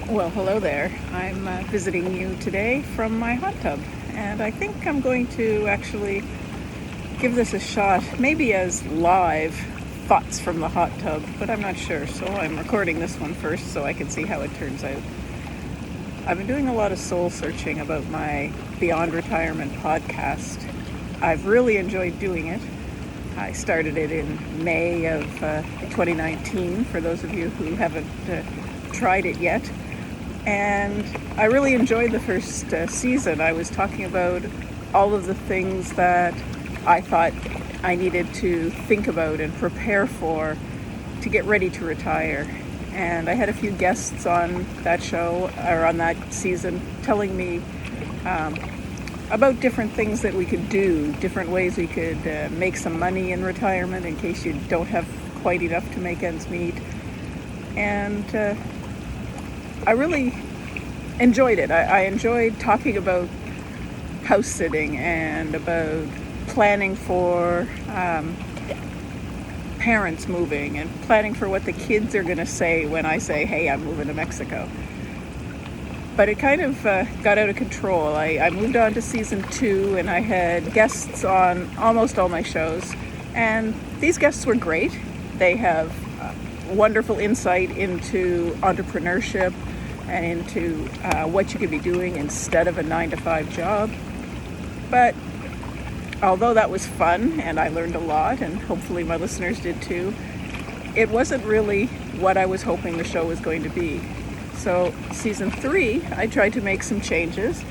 Well, hello there. I'm visiting you today from my hot tub, and I think I'm going to actually give this a shot, maybe as live thoughts from the hot tub, but I'm not sure. So I'm recording this one first so I can see how it turns out. I've been doing a lot of soul searching about my Beyond Retirement podcast. I've really enjoyed doing it. I started it in May of 2019, for those of you who haven't tried it yet. And I really enjoyed the first season. I was talking about all of the things that I thought I needed to think about and prepare for to get ready to retire. And I had a few guests on that show, or on that season, telling me about different things that we could do, different ways we could make some money in retirement in case you don't have quite enough to make ends meet. And I really enjoyed it. I enjoyed talking about house sitting and about planning for parents moving and planning for what the kids are going to say when I say, hey, I'm moving to Mexico. But it kind of got out of control. I moved on to season 2, and I had guests on almost all my shows. And these guests were great. They have wonderful insight into entrepreneurship and into what you could be doing instead of a 9-to-5 job. But although that was fun and I learned a lot, and hopefully my listeners did too, it wasn't really what I was hoping the show was going to be. So season 3, I tried to make some changes,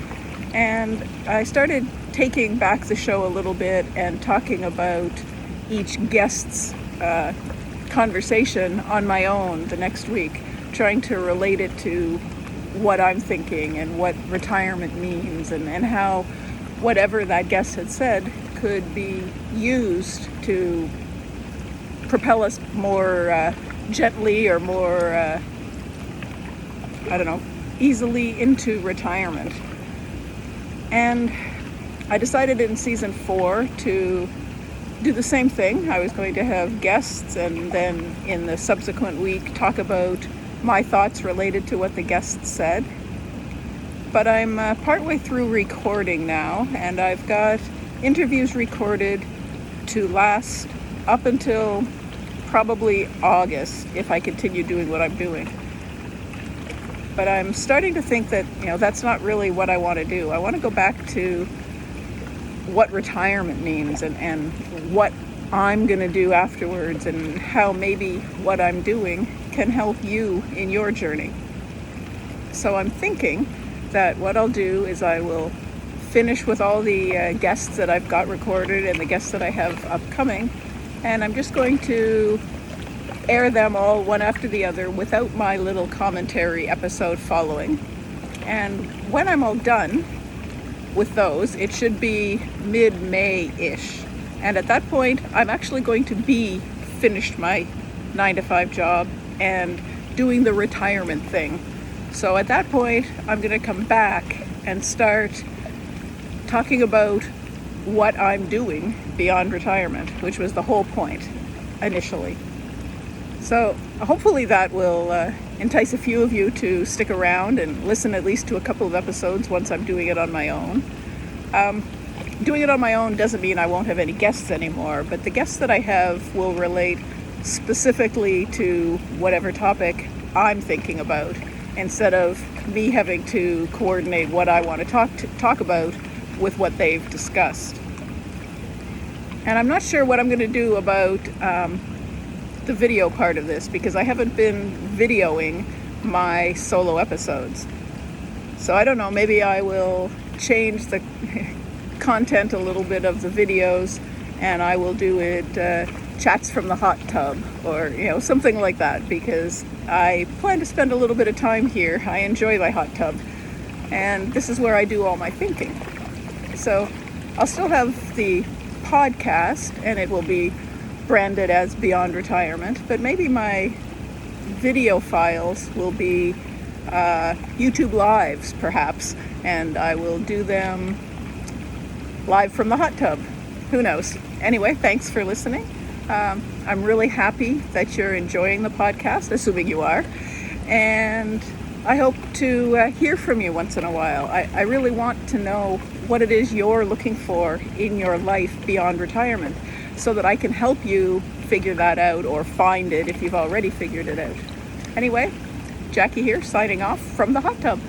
and I started taking back the show a little bit and talking about each guest's conversation on my own the next week, trying to relate it to what I'm thinking and what retirement means, and how whatever that guest had said could be used to propel us more gently or more, easily into retirement. And I decided in season 4 to do the same thing. I was going to have guests, and then in the subsequent week talk about my thoughts related to what the guests said. But I'm partway through recording now, and I've got interviews recorded to last up until probably August if I continue doing what I'm doing. But I'm starting to think that, that's not really what I want to do. I want to go back to what retirement means and what I'm going to do afterwards, and how maybe what I'm doing can help you in your journey. So I'm thinking that what I'll do is I will finish with all the guests that I've got recorded and the guests that I have upcoming, and I'm just going to air them all one after the other without my little commentary episode following. And when I'm all done with those, it should be mid-May-ish. And at that point, I'm actually going to be finished my 9-to-5 job and doing the retirement thing. So at that point, I'm going to come back and start talking about what I'm doing beyond retirement, which was the whole point initially. So hopefully that will entice a few of you to stick around and listen at least to a couple of episodes once I'm doing it on my own. Doing it on my own doesn't mean I won't have any guests anymore, but the guests that I have will relate specifically to whatever topic I'm thinking about, instead of me having to coordinate what I want to talk about with what they've discussed. And I'm not sure what I'm going to do about the video part of this, because I haven't been videoing my solo episodes. So I don't know, maybe I will change the content a little bit of the videos, and I will do it chats from the hot tub, or something like that, because I plan to spend a little bit of time here. I enjoy my hot tub, and this is where I do all my thinking. So I'll still have the podcast, and it will be branded as Beyond Retirement, but maybe my video files will be YouTube lives perhaps, and I will do them live from the hot tub. Who knows? Anyway, thanks for listening. I'm really happy that you're enjoying the podcast, assuming you are. And I hope to hear from you once in a while. I really want to know what it is you're looking for in your life beyond retirement so that I can help you figure that out or find it if you've already figured it out. Anyway, Jackie here, signing off from the hot tub.